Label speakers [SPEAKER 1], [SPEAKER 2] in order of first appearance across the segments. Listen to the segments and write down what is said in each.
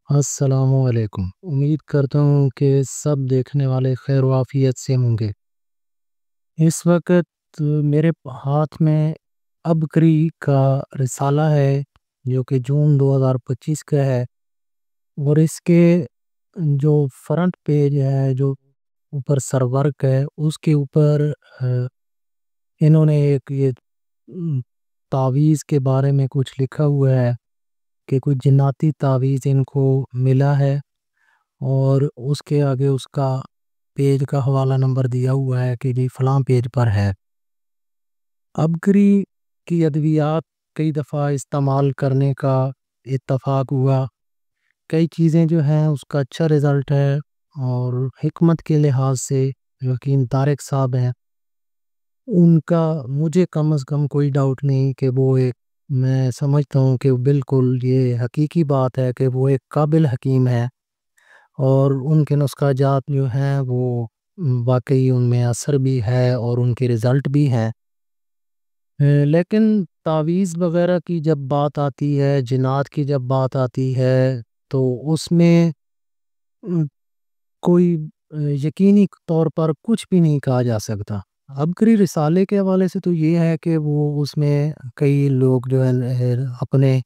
[SPEAKER 1] السلام علیکم۔ امید کرتا ہوں کہ سب دیکھنے والے خیر و عافیت سے ہوں گے۔ اس وقت میرے ہاتھ میں عبقری کا رسالہ ہے جو کہ جون 2025 کا ہے، اور اس کے جو فرنٹ پیج ہے، جو اوپر سرورک ہے، اس کے اوپر انہوں نے ایک یہ تعویذ کے بارے میں کچھ لکھا ہوا ہے کہ کوئی جناتی تعویذ ان کو ملا ہے، اور اس کے آگے اس کا پیج کا حوالہ نمبر دیا ہوا ہے کہ جی فلاں پیج پر ہے۔ عبقری کی ادویات کئی دفعہ استعمال کرنے کا اتفاق ہوا، کئی چیزیں جو ہیں اس کا اچھا رزلٹ ہے، اور حکمت کے لحاظ سے یقین طارق صاحب ہیں، ان کا مجھے کم از کم کوئی ڈاؤٹ نہیں کہ وہ ایک، میں سمجھتا ہوں کہ بالکل یہ حقیقی بات ہے کہ وہ ایک قابل حکیم ہے، اور ان کے نسخہ جات جو ہیں وہ واقعی ان میں اثر بھی ہے اور ان کے رزلٹ بھی ہیں۔ لیکن تعویذ وغیرہ کی جب بات آتی ہے، جنات کی جب بات آتی ہے، تو اس میں کوئی یقینی طور پر کچھ بھی نہیں کہا جا سکتا۔ عبقری رسالے کے حوالے سے تو یہ ہے کہ وہ اس میں کئی لوگ جو ہیں اپنے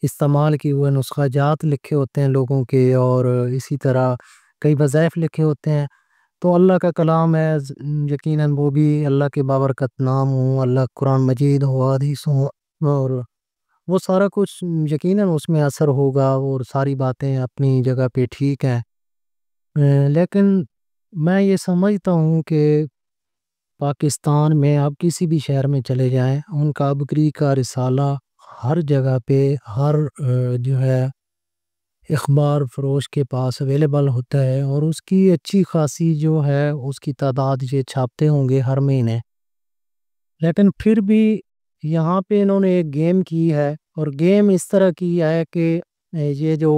[SPEAKER 1] استعمال کی ہوئے نسخہ جات لکھے ہوتے ہیں لوگوں کے، اور اسی طرح کئی وظائف لکھے ہوتے ہیں۔ تو اللہ کا کلام ہے، یقیناً وہ بھی اللہ کے بابرکت نام ہوں، اللہ قرآن مجید ہو، حدیث ہو، اور وہ سارا کچھ یقیناً اس میں اثر ہوگا، اور ساری باتیں اپنی جگہ پہ ٹھیک ہیں۔ لیکن میں یہ سمجھتا ہوں کہ پاکستان میں آپ کسی بھی شہر میں چلے جائیں، ان کا عبقری کا رسالہ ہر جگہ پہ، ہر جو ہے اخبار فروش کے پاس اویلیبل ہوتا ہے، اور اس کی اچھی خاصی جو ہے اس کی تعداد یہ چھاپتے ہوں گے ہر مہینے۔ لیکن پھر بھی یہاں پہ انہوں نے ایک گیم کی ہے، اور گیم اس طرح کی ہے کہ یہ جو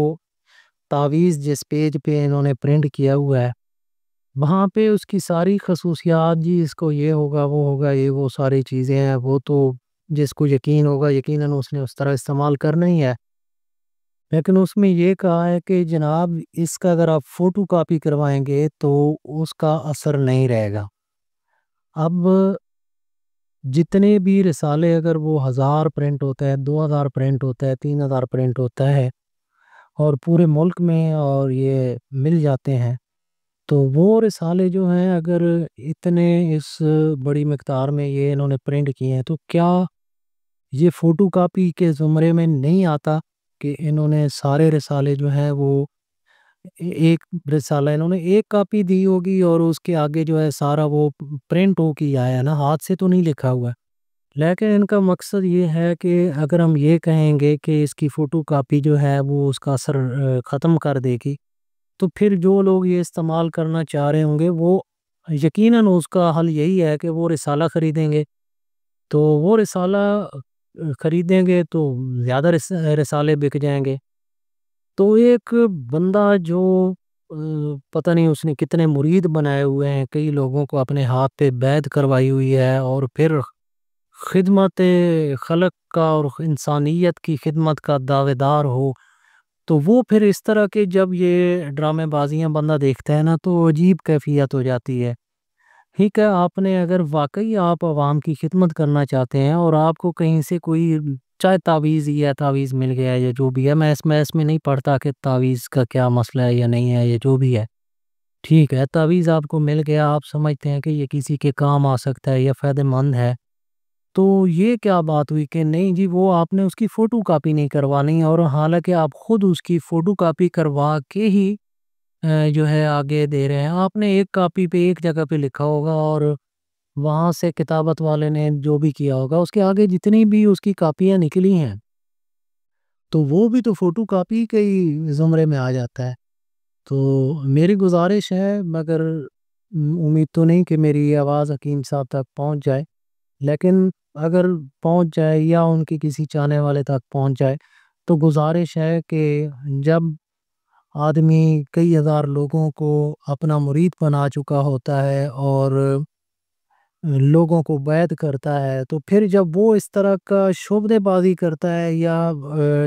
[SPEAKER 1] تعویذ جس پیج پہ انہوں نے پرنٹ کیا ہوا ہے، وہاں پہ اس کی ساری خصوصیات، جی اس کو یہ ہوگا وہ ہوگا، یہ وہ ساری چیزیں ہیں، وہ تو جس کو یقین ہوگا یقیناً اس نے اس طرح استعمال کرنا ہی ہے۔ لیکن اس میں یہ کہا ہے کہ جناب اس کا اگر آپ فوٹو کاپی کروائیں گے تو اس کا اثر نہیں رہے گا۔ اب جتنے بھی رسالے، اگر وہ 1000 پرنٹ ہوتا ہے، 2000 پرنٹ ہوتا ہے، 3000 پرنٹ ہوتا ہے، اور پورے ملک میں اور یہ مل جاتے ہیں، تو وہ رسالے جو ہیں اگر اتنے اس بڑی مقدار میں یہ انہوں نے پرنٹ کیے ہیں، تو کیا یہ فوٹو کاپی کے زمرے میں نہیں آتا کہ انہوں نے سارے رسالے جو ہیں وہ ایک رسالہ انہوں نے ایک کاپی دی ہوگی، اور اس کے آگے جو ہے سارا وہ پرنٹ ہو کے آیا ہے نا، ہاتھ سے تو نہیں لکھا ہوا ہے۔ لیکن ان کا مقصد یہ ہے کہ اگر ہم یہ کہیں گے کہ اس کی فوٹو کاپی جو ہے وہ اس کا اثر ختم کر دے گی، تو پھر جو لوگ یہ استعمال کرنا چاہ رہے ہوں گے وہ یقیناً اس کا حل یہی ہے کہ وہ رسالہ خریدیں گے، تو وہ رسالہ خریدیں گے تو زیادہ رسالے بک جائیں گے۔ تو ایک بندہ جو پتہ نہیں اس نے کتنے مرید بنائے ہوئے ہیں، کئی لوگوں کو اپنے ہاتھ پہ بیعت کروائی ہوئی ہے، اور پھر خدمت خلق کا اور انسانیت کی خدمت کا دعوے دار ہو، تو وہ پھر اس طرح کے جب یہ ڈرامے بازیاں بندہ دیکھتا ہے نا، تو عجیب کیفیت ہو جاتی ہے۔ ٹھیک ہے، آپ نے اگر واقعی آپ عوام کی خدمت کرنا چاہتے ہیں، اور آپ کو کہیں سے کوئی چاہے تعویذ ہی ہے، تعویذ مل گیا ہے یا جو بھی ہے، میں اس میں نہیں پڑھتا کہ تعویذ کا کیا مسئلہ ہے یا نہیں ہے، یا جو بھی ہے، ٹھیک ہے، تعویذ آپ کو مل گیا، آپ سمجھتے ہیں کہ یہ کسی کے کام آ سکتا ہے یا فائدہ مند ہے، تو یہ کیا بات ہوئی کہ نہیں جی وہ آپ نے اس کی فوٹو کاپی نہیں کروانی، اور حالانکہ آپ خود اس کی فوٹو کاپی کروا کے ہی جو ہے آگے دے رہے ہیں۔ آپ نے ایک کاپی پہ ایک جگہ پہ لکھا ہوگا، اور وہاں سے کتابت والے نے جو بھی کیا ہوگا اس کے آگے جتنی بھی اس کی کاپیاں نکلی ہیں، تو وہ بھی تو فوٹو کاپی کے ہی زمرے میں آ جاتا ہے۔ تو میری گزارش ہے، مگر امید تو نہیں کہ میری یہ آواز حکیم صاحب تک پہنچ جائے، لیکن اگر پہنچ جائے یا ان کی کسی چاہنے والے تک پہنچ جائے، تو گزارش ہے کہ جب آدمی کئی ہزار لوگوں کو اپنا مرید بنا چکا ہوتا ہے اور لوگوں کو بیعت کرتا ہے، تو پھر جب وہ اس طرح کا شعبدے بازی کرتا ہے یا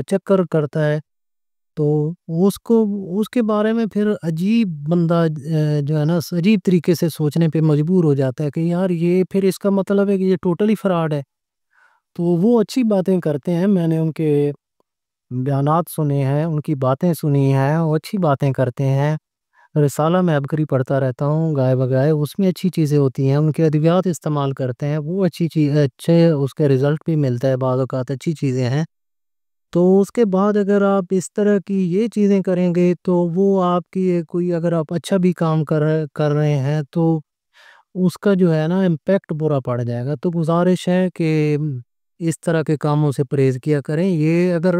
[SPEAKER 1] چکر کرتا ہے، تو اس کو اس کے بارے میں پھر عجیب بندہ جو ہے نا عجیب طریقے سے سوچنے پہ مجبور ہو جاتا ہے کہ یار یہ پھر اس کا مطلب ہے کہ یہ ٹوٹلی فراڈ ہے. تو وہ اچھی باتیں کرتے ہیں، میں نے ان کے بیانات سنے ہیں، ان کی باتیں سنی ہیں، وہ اچھی باتیں کرتے ہیں. رسالہ میں عبقری پڑھتا رہتا ہوں گائے بگائے، اس میں اچھی چیزیں ہوتی ہیں، ان کے ادویات استعمال کرتے ہیں، وہ اچھی چیز، اچھے اس کے رزلٹ بھی ملتا ہے، بعض اوقات اچھی چیزیں ہیں. تو اس کے بعد اگر آپ اس طرح کی یہ چیزیں کریں گے تو وہ آپ کی کوئی، اگر آپ اچھا بھی کام کر رہے ہیں تو اس کا جو ہے نا امپیکٹ برا پڑ جائے گا. تو گزارش ہے کہ اس طرح کے کاموں سے پرہیز کیا کریں. یہ اگر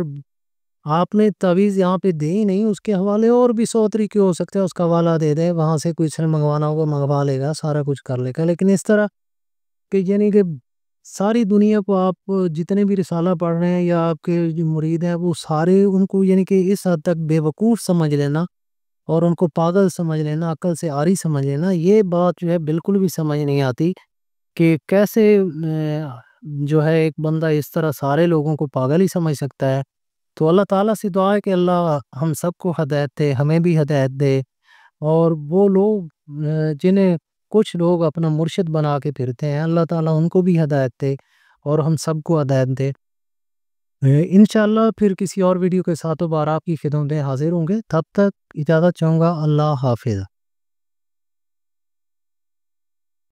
[SPEAKER 1] آپ نے تعویذ یہاں پہ دے ہی نہیں، اس کے حوالے اور بھی 100 طریقے ہو سکتے ہیں، اس کا حوالہ دے دیں، وہاں سے کچھ منگوانا ہوگا منگوا لے گا، سارا کچھ کر لے گا. لیکن اس طرح کہ یعنی کہ ساری دنیا کو آپ جتنے بھی رسالہ پڑھ رہے ہیں یا آپ کے جو مرید ہیں وہ سارے ان کو یعنی کہ اس حد تک بے وقوف سمجھ لینا اور ان کو پاگل سمجھ لینا، عقل سے عاری سمجھ لینا، یہ بات جو ہے بالکل بھی سمجھ نہیں آتی کہ کیسے جو ہے ایک بندہ اس طرح سارے لوگوں کو پاگل ہی سمجھ سکتا ہے. تو اللہ تعالیٰ سے دعا ہے کہ اللہ ہم سب کو ہدایت دے، ہمیں بھی ہدایت دے. اور وہ لوگ جنہیں کچھ لوگ اپنا مرشد بنا کے پھرتے ہیں، اللہ تعالیٰ ان کو بھی ہدایت دے اور ہم سب کو ہدایت دے. انشاءاللہ پھر کسی اور ویڈیو کے ساتھ دوبارہ آپ کی خدمت میں حاضر ہوں گے. تب تک اجازت چاہوں گا. اللہ حافظ.